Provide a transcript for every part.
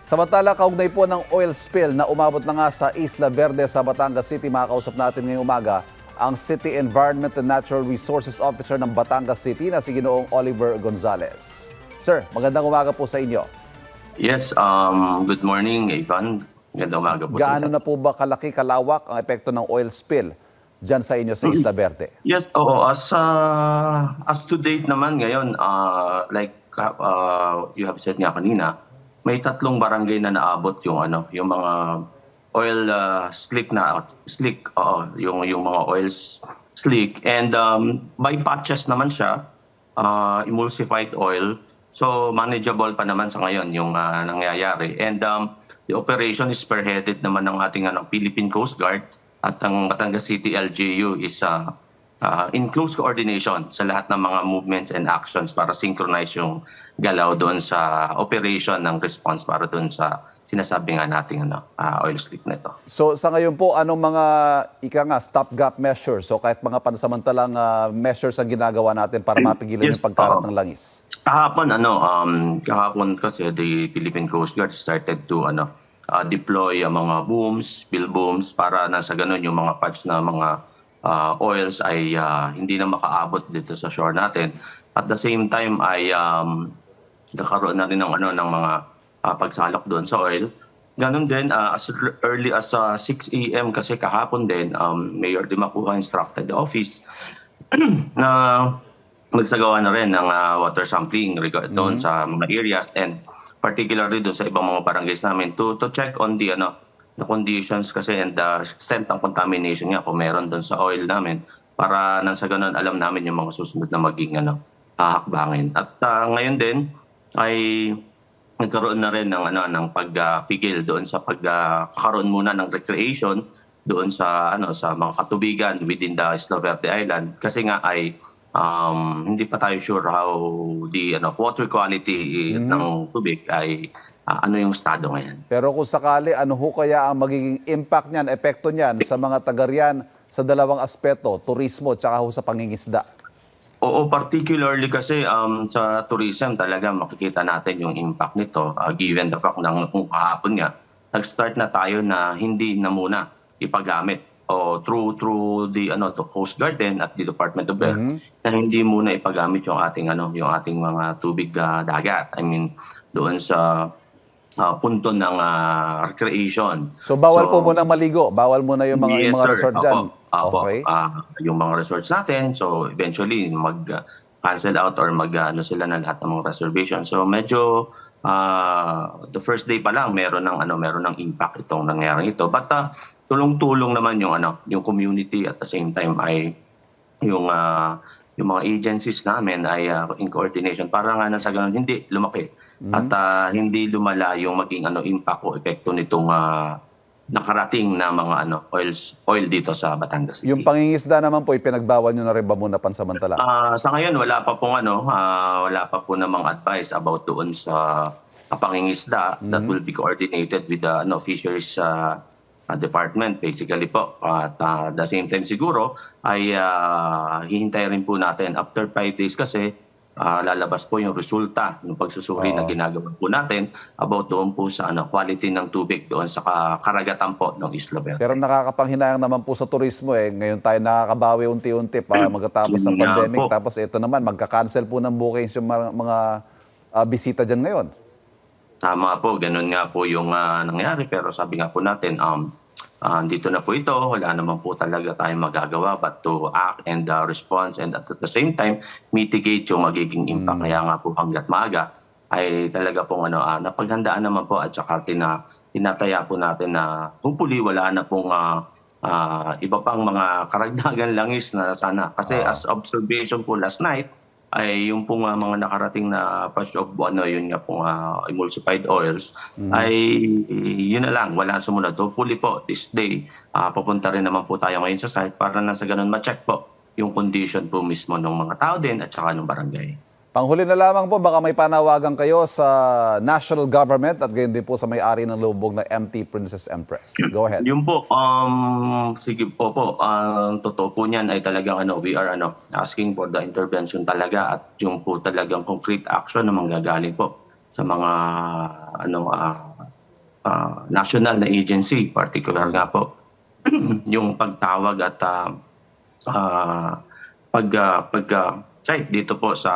Samantala, kaugnay po ng oil spill na umabot na nga sa Isla Verde sa Batangas City, makakausap natin ngayong umaga ang City Environment and Natural Resources Officer ng Batangas City na si Ginoong Oliver Gonzales. Sir, magandang umaga po sa inyo. Yes, good morning, Ivan. Magandang umaga po. Gaano na po ba kalaki, kalawak ang epekto ng oil spill dyan sa inyo sa Isla Verde? Yes, oo. As to date naman ngayon, you have said nga kanina, may 3 barangay na naabot yung mga oil slick, yung mga oil slick, and by patches naman siya, emulsified oil. So manageable pa naman sa ngayon yung nangyayari. And the operation is spearheaded naman ng ating Philippine Coast Guard, at ang Batangas City LGU is in close coordination sa lahat ng mga movements and actions para synchronize yung galaw doon sa operation ng response para doon sa sinasabi nga nating oil slick na ito. So sa ngayon po, anong mga stopgap measures? So kahit mga pansamantalang measures ang ginagawa natin para mapigilan yung pagkalat ng langis? Kahapon kasi the Philippine Coast Guard started to deploy mga booms, spill booms, para nasa ganun yung mga patch na mga oils ay hindi na makaabot dito sa shore natin. At the same time ay nagkaroon na rin ng mga pagsalok doon sa oil. Ganun din, as early as 6 a.m. kasi kahapon din, Mayor Di Macuja instructed the office na magsagawa na rin ng water sampling doon sa mga areas, and particularly doon sa ibang mga barangays namin to check on the conditions kasi and the extent ng contamination nga kung meron doon sa oil namin, para nang sa ganun alam namin yung mga susunod na maging hakbangin. At ngayon din ay nagkaroon na rin ng pagpigil doon sa pagkakaroon muna ng recreation doon sa sa mga katubigan within the Isla Verde Island, kasi nga ay hindi pa tayo sure how the water quality ng tubig ay yung estado ngayon. Pero kung sakali, ano ho kaya ang magiging impact niyan, epekto niyan sa mga taga-riyan sa dalawang aspeto, turismo at saka ho sa pangingisda? Oo, particularly kasi sa tourism talaga makikita natin yung impact nito, given the fact na kung kahapon nga, nag-start na tayo na hindi na muna ipagamit through the Coast Guard at the Department of Health, na hindi muna ipagamit yung ating mga tubig dagat. I mean doon sa punto ng recreation. So bawal po muna maligo, bawal muna yung mga resort dyan. Okay. Yung mga resorts natin, so eventually mag-cancel out or sila na lahat ng mga reservation. So medyo the first day pa lang meron ng impact itong nangyari ito. But tulong-tulong naman yung community, at the same time ay yung mga agencies namin ay in coordination para nga sa ganun hindi lumaki at hindi lumala yung maging impact o epekto nitong nakarating na mga oil dito sa Batangas City. Yung pangingisda naman po, ipinagbawal nyo na rin ba muna pansamantala? Sa ngayon wala pa po namang advice about doon sa pangingisda that will be coordinated with the fisheries department basically po. At the same time siguro ay hihintay rin po natin after 5 days kasi lalabas po yung resulta ng pagsusuri na ginagawa po natin about doon po sa quality ng tubig doon sa karagatan po ng Isla Verde. Pero nakakapanghinayang naman po sa turismo Ngayon tayo nakakabawi unti-unti para magkatapos ng pandemic. Tapos ito naman, magka-cancel po ng bookings yung mga bisita dyan ngayon. Tama po, ganun nga po yung nangyari. Pero sabi nga po natin, dito na po ito, wala naman po talaga tayong magagawa but to act and response, and at the same time, mitigate yung magiging impact. Kaya nga po hanggat maaga ay talaga pong napaghandaan naman po, at saka tinataya po natin na hopefully wala na pong iba pang mga karagdagan langis na sana. Kasi as observation po last night, ay yung pong mga nakarating na patch of yun nga pong emulsified oils ay yun na lang, wala sumunod. Hopefully po this day papunta rin naman po tayo ngayon sa site para na sa ganun ma-check po yung condition po mismo ng mga tao din at saka ng barangay. Panghuli na lamang po, baka may panawagan kayo sa national government at gayon din po sa may-ari ng lubog na MT Princess Empress. Go ahead. Yun po, sige po, totoo po niyan ay talagang we are asking for the intervention talaga, at yung po talagang concrete action na manggagaling po sa mga national na agency, particular nga po yung pagtawag at dito po sa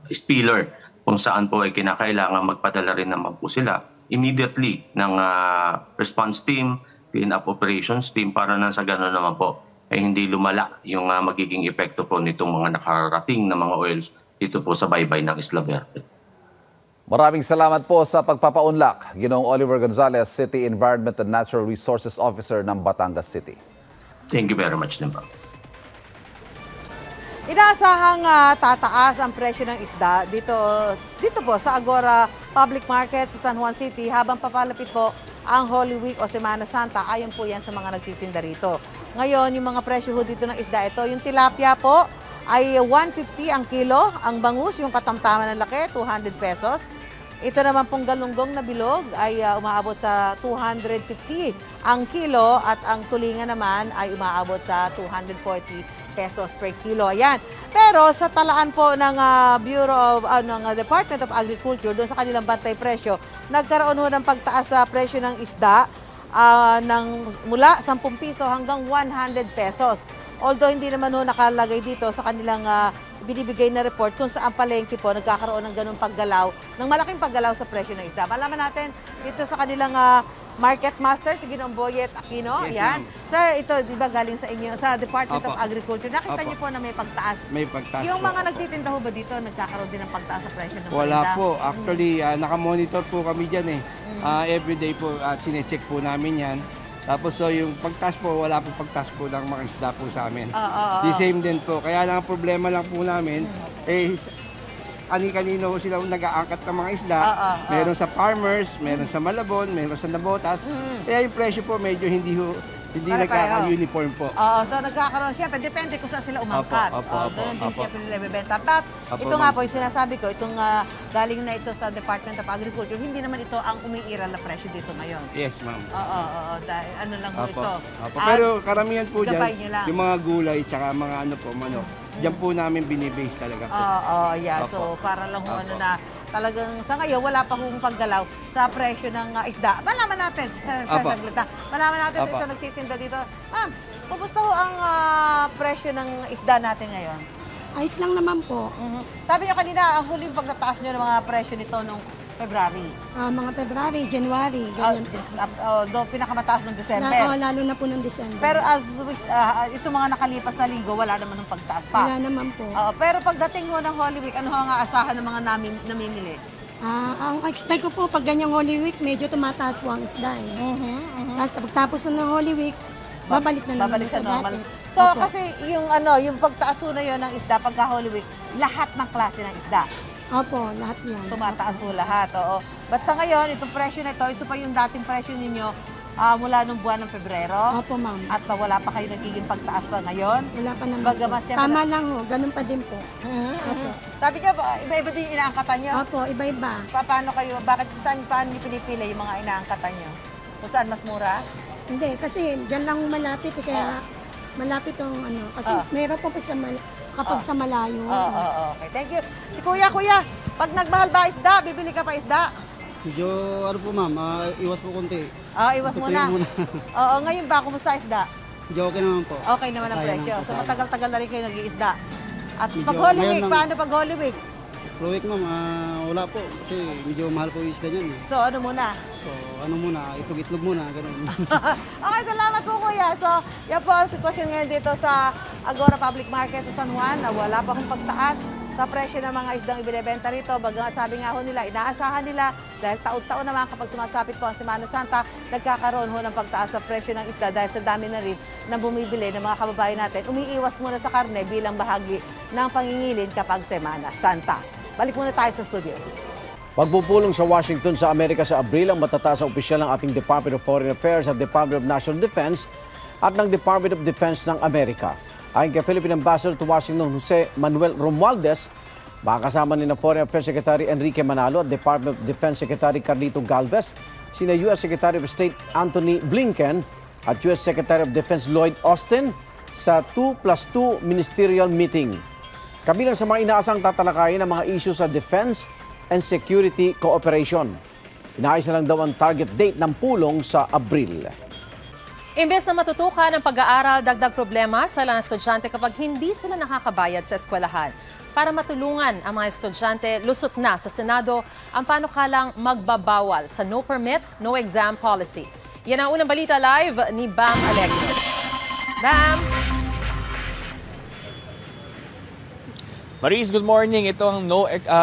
spiller kung saan po ay kinakailangan magpadala rin naman po sila immediately ng response team, clean-up operations team para na sa gano'n naman po ay hindi lumala yung magiging epekto po nitong mga nakarating na mga oils dito po sa baybay ng Isla Verde. Maraming salamat po sa pagpapaunlak, Ginoong Oliver Gonzales, City Environment and Natural Resources Officer ng Batangas City. Thank you very much din po. Inaasahang tataas ang presyo ng isda dito po sa Agora Public Market sa San Juan City habang papalapit po ang Holy Week o Semana Santa. Ayon po yan sa mga nagtitinda rito. Ngayon, yung mga presyo ho dito ng isda, ito yung tilapia po ay 150 ang kilo. Ang bangus, yung katamtaman ng laki, 200 pesos. Ito naman pong galunggong na bilog ay umaabot sa 250 ang kilo at ang tulingan naman ay umaabot sa 240 pesos per kilo. Ayan. Pero sa talaan po ng Bureau of ng Department of Agriculture doon sa kanilang bantay presyo, nagkaroon ho ng pagtaas sa presyo ng isda mula 10 piso hanggang 100 pesos. Although hindi naman ho nakalagay dito sa kanilang binibigay na report kung saan palengke po nagkakaroon ng ganung paggalaw, ng malaking paggalaw sa presyo ng isda. Malaman natin dito sa kanilang Market Master, si Ginoong Boyet Aquino. Yes, Ayan. ma'am. Sir, ito di ba galing sa inyo, sa Department Opo. of Agriculture. Nakita Opo. niyo po na may pagtaas. May pagtaas Yung po. mga nagtitinda ho ba dito, nagkakaroon din ng pagtaas sa presyo ng Wala paninda? po. Actually, nakamonitor po kami dyan eh. Everyday po, chinecheck po namin yan. Tapos so yung pagtaas po, wala po pagtaas po ng mga isda po sa amin. The same din po. Kaya lang ang problema lang po namin, kanino ho sila nag-aangkat ng mga isda. Meron sa farmers, meron sa Malabon, meron sa Nabotas. Kaya yung presyo po medyo hindi Pare-pareho. nagkaka-uniform po. Oo, so nagkakaroon, siyempre, depende kung saan sila umangkat. Opo, Ganun din opo. siyempre nila ibebenta. But Opo, ito nga ma'am. po, yung sinasabi ko, itong galing na ito sa Department of Agriculture, hindi naman ito ang umiiral na presyo dito ngayon. Yes, ma'am. Oo, dahil ano lang ho Opo. ito. Opo. Pero karamihan po dyan, gabay niyo lang. yung mga gulay tsaka mga ano po, manok, dyan po namin binibase talaga po. Yeah. Opo. So, para lang ho Opo. ano na talagang sa ngayon, wala pa hong paggalaw sa presyo ng isda. Malaman natin, sa Opo. saglit na. Malaman natin sa Opo. isa nagtitinda dito. Ma'am, kumusta ho ang presyo ng isda natin ngayon? Ayos lang naman po. Sabi niyo kanina, ang huling pagtataas niyo ng mga presyo nito nung February. Mga February, January, ganyan po. Doon pinakamataas ng December. Lalo na po ng December. Pero itong mga nakalipas na linggo, wala naman ng pagtaas pa. Wala naman po. Pero pagdating ho ng Holy Week, ano ho ang aasahan ng mga namimili? Ang expect ko po, pag ganyang Holy Week, medyo tumataas po ang isda eh. Tapos pagtapos na ng Holy Week, babalik na naman Babalik sa sa normal. dati. So Opo. kasi yung pagtaas ho na yon ng isda pagka Holy Week, lahat ng klase ng isda Opo, lahat yan. tumataas ho lahat. Oo. But sa ngayon, itong presyo na ito pa yung dating presyo ninyo mula nung buwan ng Pebrero. Opo, ma'am. At wala pa kayo nagiging pagtaas sa ngayon. Wala pa naman Bagamat po. siyempre- Tama lang ho, ganun pa din po. Opo. Sabi niyo, iba-iba din yung inaangkatan niyo. Opo, iba-iba. Paano paano niyo pinipili yung mga inaangkatan niyo? Kung saan mas mura? Hindi, kasi dyan lang malapit eh, kaya malapit ang ano. Kasi meron po pa kapag sa malayo. Okay. Thank you. Si Kuya, pag nagmahal ba isda, bibili ka pa isda? Medyo ano po ma'am, iwas po konti. Iwas Ito muna. yung muna. Oo, ngayon ba, kumusta isda? Medyo okay naman po. Okay naman ang Kaya presyo. naman po So tayo. matagal-tagal na rin kayo nag-iisda. At Medyo pag Holy ngayon Week, lang- paano pag Holy Week? Pro week ma'am, wala po. Kasi medyo mahal po yung isda niyan. So ano muna? So ano muna, itlog muna, ganun. Okay, salamat po Kuya. So yan po ang sitwasyon ngayon dito sa Agora Public Market sa San Juan na wala pa akong pagtaas sa presyo ng mga isdang ibinebenta rito. Bagamat sabi nga ho nila, inaasahan nila dahil taon-taon naman kapag sumasapit po ang Semana Santa, nagkakaroon ho ng pagtaas sa presyo ng isda dahil sa dami na rin na bumibili ng mga kababayan natin. Umiiwas muna sa karne bilang bahagi ng pangingilin kapag Semana Santa. Balik muna tayo sa studio. Pagpupulong sa Washington sa Amerika sa Abril ang matataas na opisyal ng ating Department of Foreign Affairs at Department of National Defense at ng Department of Defense ng Amerika. Ayon kay Philippine Ambassador to Washington Jose Manuel Romualdez, makakasama ni na Foreign Affairs Secretary Enrique Manalo at Department of Defense Secretary Carlito Galvez, sina U.S. Secretary of State Anthony Blinken at U.S. Secretary of Defense Lloyd Austin sa 2+2 ministerial meeting. Kabilang sa mga inaasang tatalakayin ang mga isyu sa defense and security cooperation. Inaayos na lang daw ang target date ng pulong sa Abril. Imbes na matutukan ang pag-aaral, dagdag problema sa ilang estudyante kapag hindi sila nakakabayad sa eskwelahan. Para matulungan ang mga estudyante, lusot na sa Senado ang panukalang magbabawal sa no permit, no exam policy. Yan ang unang balita live ni Bam Alegre. Bam! Maris, good morning. Ito ang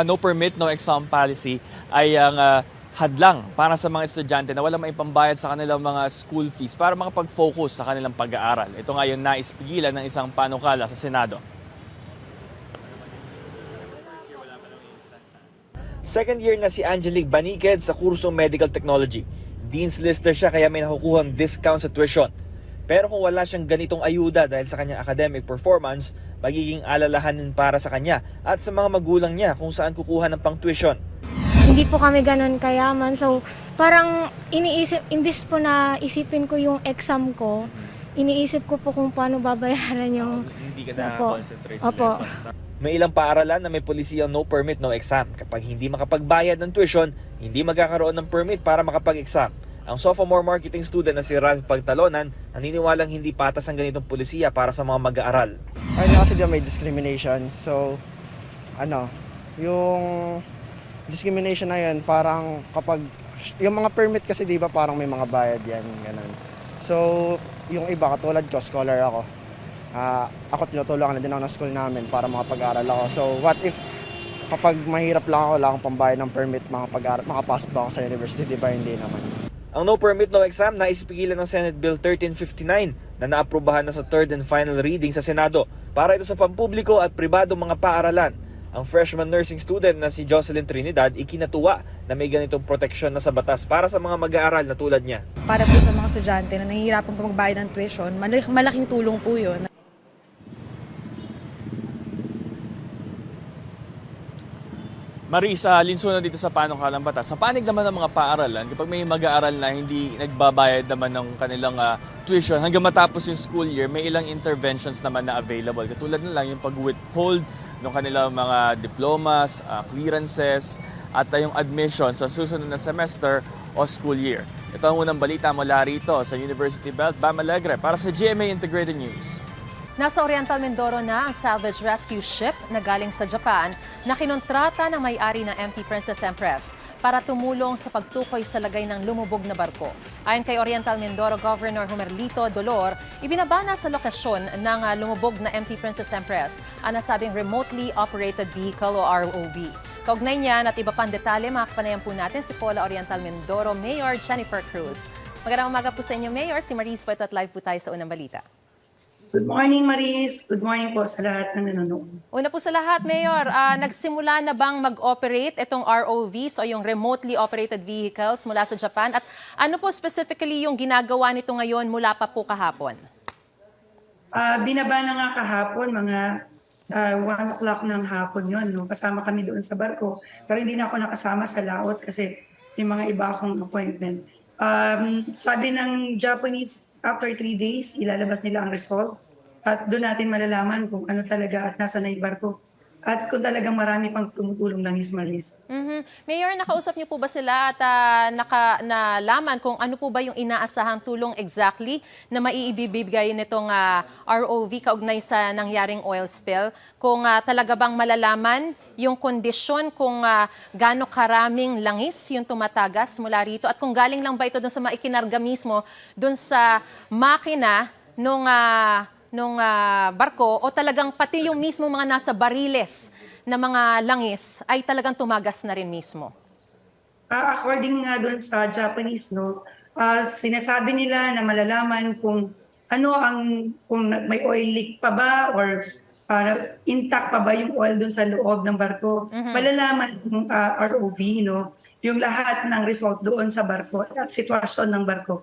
no permit, no exam policy ay ang hadlang para sa mga estudyante na walang maipambayad sa kanilang mga school fees para makapag-focus sa kanilang pag-aaral. Ito nga yung nais pigilan ng isang panukala sa Senado. Second year na si Angelique Baniqued sa kursong Medical Technology. Dean's Lister siya kaya may nakukuhang discount sa tuition. Pero kung wala siyang ganitong ayuda dahil sa kanyang academic performance, magiging alalahanin para sa kanya at sa mga magulang niya kung saan kukuha ng pang-tuition. Hindi po kami ganun kayaman. So, parang imbis po na isipin ko yung exam ko, iniisip ko po kung paano babayaran yung... Hindi ka na-concentrate sa Opo. lessons. May ilang paaralan na may polisiyang no permit, no exam. Kapag hindi makapagbayad ng tuition, hindi magkakaroon ng permit para makapag-exam. Ang sophomore marketing student na si Ralph Pagtalonan, naniniwalang hindi patas ang ganitong polisiya para sa mga mag-aaral. Kasi diyan may discrimination. So, yung discrimination na yun, parang kapag, yung mga permit kasi di ba parang may mga bayad yan, ganun. So, yung iba, katulad ko, scholar ako. Ako tinutulungan na din ako ng school namin para makapag-aral ako. So, what if kapag mahirap lang ako, wala akong pambayad ng permit, makapasok ba ako sa university? Di ba? Hindi naman. Ang no permit, no exam na isipigilan ng Senate Bill 1359 na naaprubahan na sa third and final reading sa Senado para ito sa pampubliko at pribadong mga paaralan. Ang freshman nursing student na si Jocelyn Trinidad ikinatuwa na may ganitong proteksyon na sa batas para sa mga mag-aaral na tulad niya. Para po sa mga estudyante na nahihirapan pa magbayad ng tuition, malaking tulong po yun. Maris, linso na dito sa panukalang batas. Sa panig naman ng mga paaralan, kapag may mag-aaral na hindi nagbabayad naman ng kanilang tuition, hanggang matapos yung school year, may ilang interventions naman na available. Katulad na lang yung pag-withhold ng kanilang mga diplomas, clearances, at yung admission sa susunod na semester o school year. Ito ang unang balita mula rito sa University Belt, Bam Alegre, para sa GMA Integrated News. Nasa Oriental Mindoro na ang salvage rescue ship na galing sa Japan na kinontrata ng may-ari ng MT Princess Empress para tumulong sa pagtukoy sa lagay ng lumubog na barko. Ayon kay Oriental Mindoro Governor Humerlito Dolor, ibinabana sa lokasyon ng lumubog na MT Princess Empress ang nasabing remotely operated vehicle o ROV. Kaugnay niyan at iba pang detalye, makakapanayan po natin si Pola Oriental Mindoro Mayor Jennifer Cruz. Magandang umaga po sa inyo, Mayor. Si Maris po ito at live po tayo sa unang balita. Good morning, Maris. Good morning po sa lahat ng nanonood. Una po sa lahat, Mayor, nagsimula na bang mag-operate itong ROVs o yung remotely operated vehicles mula sa Japan? At ano po specifically yung ginagawa nito ngayon mula pa po kahapon? Binaba na nga kahapon, mga 1 o'clock ng hapon yun. No? Kasama kami doon sa barko. Pero hindi na ako nakasama sa laot kasi may mga iba akong appointment. Sabi ng Japanese, after 3 days, ilalabas nila ang result. At doon natin malalaman kung ano talaga at nasa na yung barko. At kung talagang marami pang tumutulong langis, Maris. Mayor, nakausap niyo po ba sila at nalaman kung ano po ba yung inaasahang tulong exactly na maiibibigay nitong ROV kaugnay sa nangyaring oil spill? Kung talaga bang malalaman yung kondisyon kung gaano karaming langis yung tumatagas mula rito at kung galing lang ba ito dun sa maikinarga mismo dun sa makina nung barko o talagang pati yung mismo mga nasa bariles na mga langis ay talagang tumagas na rin mismo? According nga doon sa Japanese, sinasabi nila na malalaman kung kung may oil leak pa ba or intact pa ba yung oil doon sa loob ng barko. Malalaman ng ROV, yung lahat ng result doon sa barko at sitwasyon ng barko.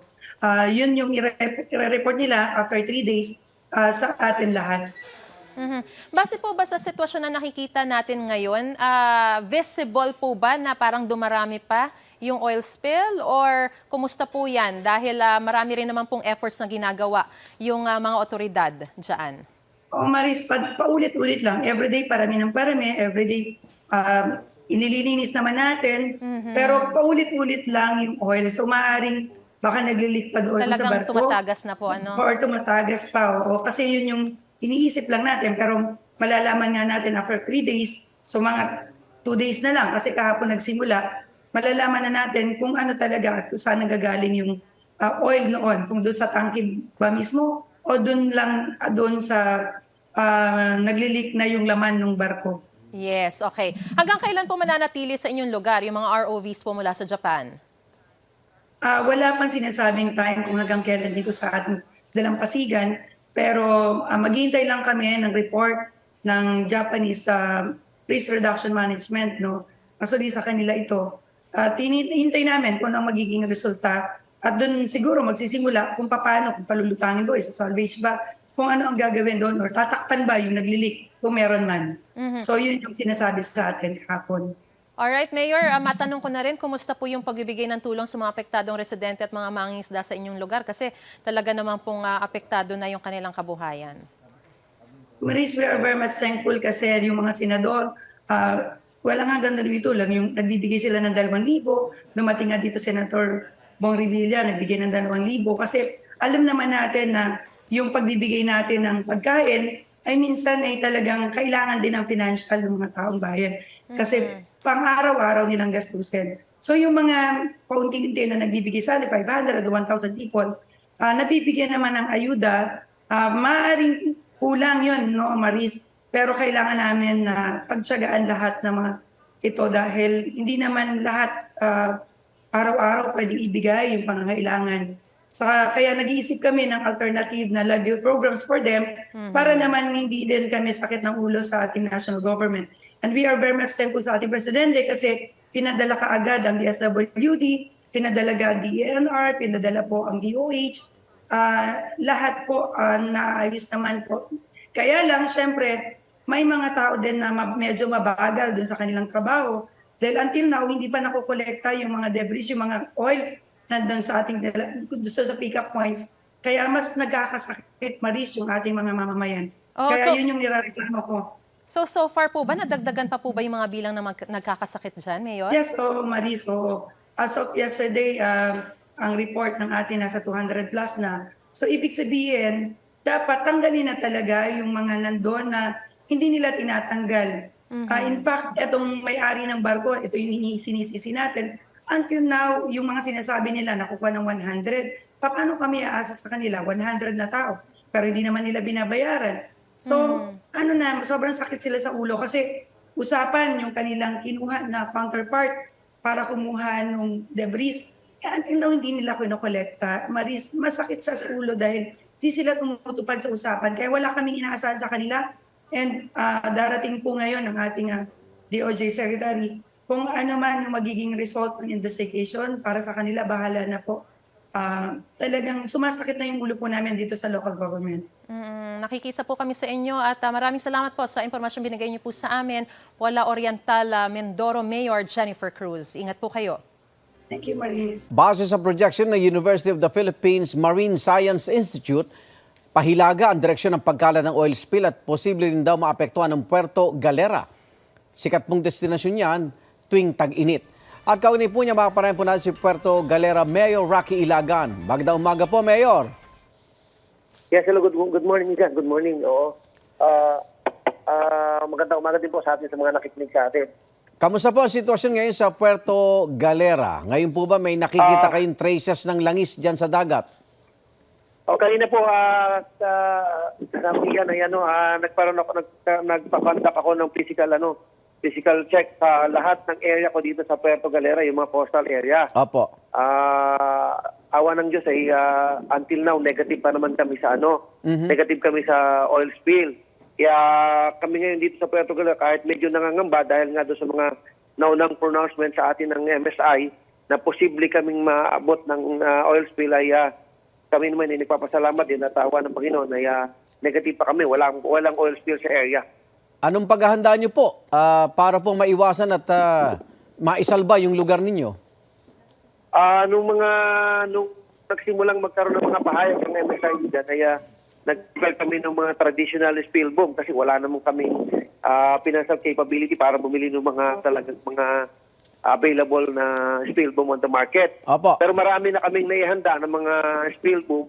Yun yung i-report nila after 3 days sa atin lahat. Base po ba sa sitwasyon na nakikita natin ngayon, visible po ba na parang dumarami pa yung oil spill or kumusta po yan? Dahil marami rin naman pong efforts na ginagawa yung mga otoridad dyan. Maris, paulit-ulit lang. Everyday parami ng parami. Everyday inililinis naman natin, pero paulit-ulit lang yung oil. So maaaring baka naglilik pa doon sa Talagang barko. tumatagas na po, ano? Or tumatagas pa. Oo. Kasi yun yung iniisip lang natin, pero malalaman nga natin after 3 days, so mga 2 days na lang, kasi kahapon nagsimula, malalaman na natin kung ano talaga at kung saan nagagaling yung oil noon, kung doon sa tangke ba mismo o doon lang doon sa naglilik na yung laman ng barko. Yes, okay. Hanggang kailan po mananatili sa inyong lugar yung mga ROVs po mula sa Japan? Wala pang sinasabing time kung hanggang kailan dito sa ating dalampasigan, pero maghihintay lang kami ng report ng Japanese Risk Reduction Management, no? Actually sa kanila ito. Hinintay namin kung ano magiging resulta at doon siguro magsisimula kung paano, kung palulutangin ba, sa salvage ba, kung ano ang gagawin doon or tatakpan ba yung naglilik kung meron man. So yun yung sinasabi sa atin kahapon. Alright, Mayor, matanong ko na rin, kumusta po yung pagbibigay ng tulong sa mga apektadong residente at mga mangingisda sa inyong lugar? Kasi talaga naman pong apektado na yung kanilang kabuhayan. Maris, we are very much thankful kasi yung mga senador, wala nga ganun dito lang, yung nagbibigay sila ng 2,000, dumating nga dito Senator Bong Revilla, nagbigay ng 2,000 kasi alam naman natin na yung pagbibigay natin ng pagkain ay minsan ay talagang kailangan din ng financial ng mga taong bayan. Kasi pang-araw-araw nilang gastusin. So yung mga paunti-unti na nagbibigay sa 500 o 1,000 people, nabibigyan naman ng ayuda, maaaring kulang yun, no, Maris? Pero kailangan namin na pagtiyagaan lahat ng mga ito dahil hindi naman lahat araw-araw pwedeng ibigay yung pangangailangan. Kaya nag-iisip kami ng alternative na livelihood programs for them para naman hindi din kami sakit ng ulo sa ating national government. And we are very much thankful sa ating presidente kasi pinadala kaagad ang DSWD, pinadala ang DENR, pinadala po ang DOH, lahat po naayos naman po. Kaya lang, syempre, may mga tao din na medyo mabagal dun sa kanilang trabaho dahil until now, hindi pa nakukolekta yung mga debris, yung mga oil nandun sa ating sa pick-up points. Kaya mas nagkakasakit, Maris, yung ating mga mamamayan. Kaya yun yung nirareklamo ko. So far po ba, nadagdagan pa po ba yung mga bilang na nagkakasakit dyan, Mayor? Yes, Maris. As of yesterday, ang report ng atin nasa 200 plus na. So ibig sabihin, dapat tanggalin na talaga yung mga nandun na hindi nila tinatanggal. In fact, itong may-ari ng barko, ito yung sinisisi natin. Until now, yung mga sinasabi nila nakukuha ng 100. Paano kami aasa sa kanila? 100 na tao. Pero hindi naman nila binabayaran. So, sobrang sakit sila sa ulo kasi usapan yung kanilang kinuha na counterpart para kumuha ng debris. Until now, hindi nila kinokolekta. Maris, masakit sa ulo dahil di sila tumutupad sa usapan. Kaya wala kaming inaasahan sa kanila. And darating po ngayon ang ating DOJ Secretary. Kung ano man yung magiging result ng investigation para sa kanila, bahala na po. Talagang sumasakit na yung ulo po namin dito sa local government. Nakikisa po kami sa inyo at maraming salamat po sa impormasyon binigay niyo po sa amin. Wala Oriental Mindoro Mayor Jennifer Cruz. Ingat po kayo. Thank you, Maris. Base sa projection ng University of the Philippines Marine Science Institute, pahilaga ang direksyon ng pagkalat ng oil spill at posible rin daw maapektuhan ng Puerto Galera. Sikat pong destinasyon yan tuwing tag-init. At kaunay po niya makaparayan po natin si Puerto Galera Mayor Rocky Ilagan. Magandang umaga po, Mayor. Yes, hello. Good morning, Igan. Good morning. Oo. Magandang umaga din po sa atin sa mga nakikinig sa atin. Kamusta po ang sitwasyon ngayon sa Puerto Galera? Ngayon po ba may nakikita kayong traces ng langis dyan sa dagat? Kanina po, Igan, nagpapandak ako ng physical check sa lahat ng area ko dito sa Puerto Galera, yung mga coastal area. Opo. Awa ng Diyos ay until now negative pa naman kami sa negative kami sa oil spill. Kaya kami ngayon dito sa Puerto Galera kahit medyo nangangamba dahil nga doon sa mga naunang pronouncement sa atin ng MSI na posible kaming maabot ng oil spill ay kami naman ay nagpapasalamat din at awa ng Panginoon ay negative pa kami, walang oil spill sa area. Anong paghahandaan niyo po para pong maiwasan at maisalba yung lugar ninyo? Nung nagsimulang magkaroon ng mga pahayag ng MSI dyan, ay nag-develop kami ng mga traditional spill boom kasi wala namang kaming financial capability para bumili ng mga talagang mga available na spill boom on the market. Opo. Pero marami na kaming naihanda ng mga spill boom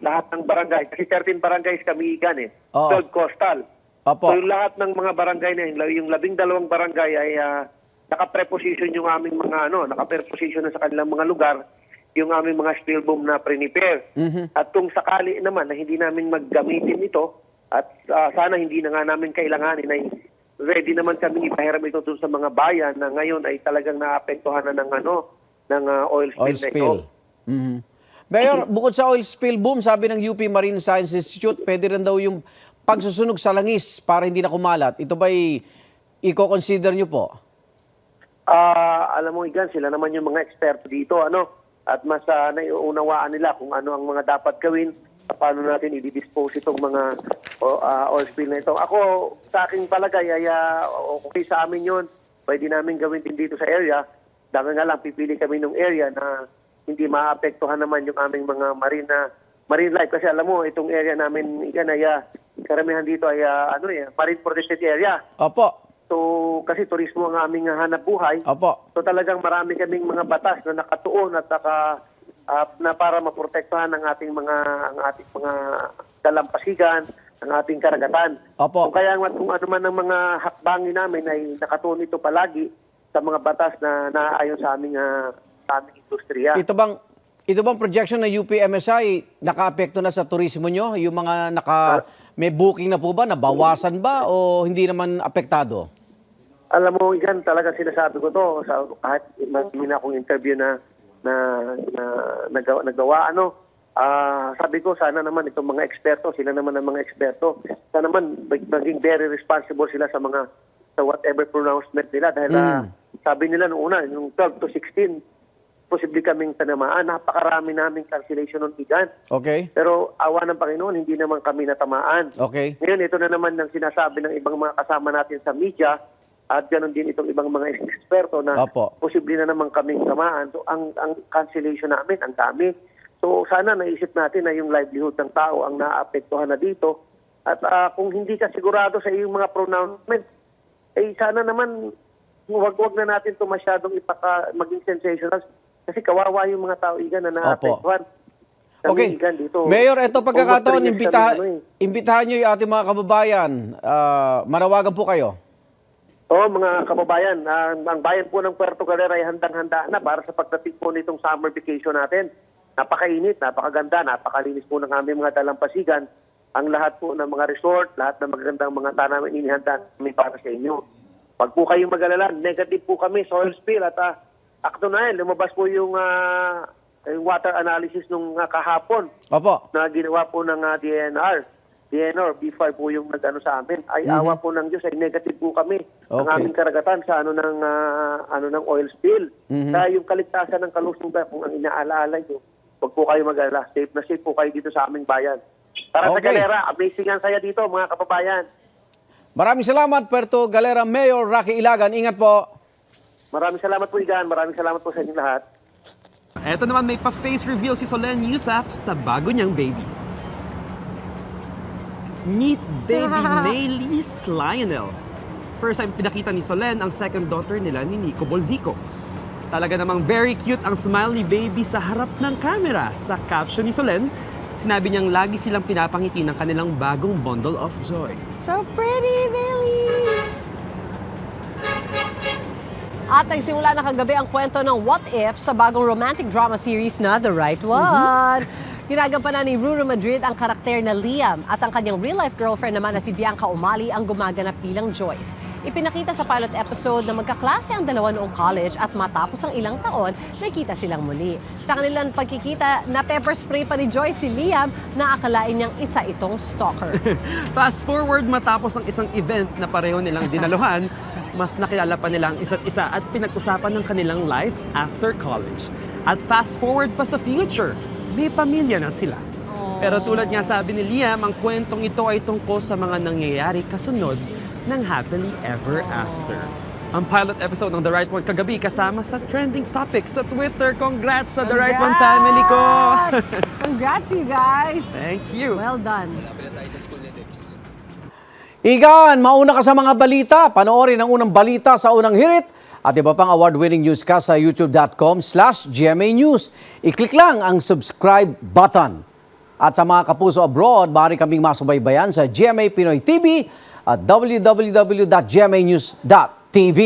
lahat ng barangay. Kasi 13 barangays kami igan Oo. 12 coastal. Opo. So yung lahat ng mga barangay na yun, yung 12 barangay ay naka-preposition yung aming mga naka-preposition na sa kanilang mga lugar yung aming mga spill boom na prepare. At kung sakali naman na hindi namin maggamitin ito at sana hindi na nga namin kailanganin ay ready naman kami ipahiram ito dun sa mga bayan na ngayon ay talagang naapektuhan na ng oil spill Oil na ito. spill. Mayor, bukod sa oil spill boom, sabi ng UP Marine Science Institute, pwede rin daw yung pagsusunog sa langis para hindi na kumalat. Ito ba'y i-consider nyo po? Alam mo, Igan, sila naman yung mga eksperto dito, at mas naiunawaan nila kung ano ang mga dapat gawin, paano natin i-dispose itong mga oil spill na ito. Ako, sa aking palagay, ay okay sa amin yun. Pwede namin gawin din dito sa area. Dahil nga lang, pipili kami ng area na hindi maapektuhan naman yung aming mga marine life. Kasi alam mo, itong area namin, Igan, ay karamihan dito ay marine protected area. Opo. So, kasi turismo ang aming hanap buhay. Opo. So talagang marami kaming mga batas na nakatuon at na para maprotektahan ang ating mga dalampasigan, ang ating karagatan. Opo. Kung ano man ang mga hakbangin namin ay nakatuon ito palagi sa mga batas na naaayon sa aming industriya. Ito bang projection ng UP-MSI naka-apekto na sa turismo nyo? Yung mga may booking na po ba? Nabawasan ba? O hindi naman apektado? Alam mo, Igan, talaga sinasabi ko to kahit hindi na akong interview na nagawa. Sabi ko, sana naman itong mga eksperto, sila naman ang mga eksperto, sana naman maging very responsible sila sa whatever pronouncement nila. Dahil sabi nila noong una, yung 12 to 16, posible kaming tanamaan. Napakarami naming cancellation ng Igan. Okay. Pero awa ng Panginoon, hindi naman kami natamaan. Okay. Ngayon, ito na naman ang sinasabi ng ibang mga kasama natin sa media at ganoon din itong ibang mga eksperto na posible na naman kaming tamaan. So, ang cancellation namin, ang dami. So, sana naisip natin na yung livelihood ng tao ang naapektuhan na dito. At kung hindi ka sigurado sa iyong mga pronouncement, sana naman huwag na natin ito masyadong maging sensational. Kasi kawawa yung mga tao, Igan, na naapektuhan. Okay. Dito, Mayor, ito pagkakataon, imbitahan nyo yung ating mga kababayan. Manawagan po kayo. Oo, mga kababayan, ang bayan po ng Puerto Galera ay handang-handa na para sa pagdating po nitong summer vacation natin. Napakainit, napakaganda, napakalinis po ng aming mga dalampasigan. Ang lahat po ng mga resort, lahat ng magagandang mga tanaman inihanda namin para sa inyo. Pag po kayong mag-alala, negative po kami sa oil spill at akto na lumabas po yung water analysis nung kahapon. Opo. Na ginawa po ng DNR, B5 po yung nag-ano sa amin. Ay awa po ng Diyos, ay negative po kami. Ang aming karagatan sa ng oil spill. Kaya yung kaligtasan ng kalusugan, kung ang inaalaala nyo, huwag po kayo mag-alala. Safe na safe po kayo dito sa aming bayan. Para sa Galera, amazing ang saya dito, mga kababayan. Maraming salamat, Puerto Galera Mayor Rocky Ilagan. Ingat po. Maraming salamat po, Igan. Maraming salamat po sa inyong lahat. Eto naman, may pa-face reveal si Solen Yusaf sa bago niyang baby. Meet baby Maylis Lionel. First time pinakita ni Solen ang second daughter nila ni Nico Bolzico. Talaga namang very cute ang smile ni baby sa harap ng camera. Sa caption ni Solen, sinabi niyang lagi silang pinapangiti ng kanilang bagong bundle of joy. So pretty, Maylis! At nagsimula na kagabi ang kwento ng What If sa bagong romantic drama series na The Right One. Ginagampanan ni Ruru Madrid ang karakter na Liam at ang kanyang real-life girlfriend naman na si Bianca Umali ang gumaganap bilang Joyce. Ipinakita sa pilot episode na magkaklase ang dalawa noong college at matapos ang ilang taon, nakita silang muli. Sa kanilang pagkikita, na pepper spray pa ni Joyce si Liam na akalain niyang isa itong stalker. Fast forward matapos ang isang event na pareho nilang dinaluhan, mas nakilala pa nila ang isa't isa at pinag-usapan ng kanilang life after college. At fast forward pa sa future, may pamilya na sila. Pero tulad nga sabi ni Liam, ang kwentong ito ay tungkol sa mga nangyayari kasunod ng happily ever after. Ang pilot episode ng The Right One kagabi kasama sa trending topic sa Twitter. Congrats sa The Right One family ko! Congrats, you guys! Thank you! Well done. Igan, mauna ka sa mga balita. Panoorin ang unang balita sa unang hirit at iba pang award-winning newscast sa youtube.com/GMA News. I-click lang ang subscribe button. At sa mga kapuso abroad, maaari kaming masubaybayan sa GMA Pinoy TV at www.gmanews.tv.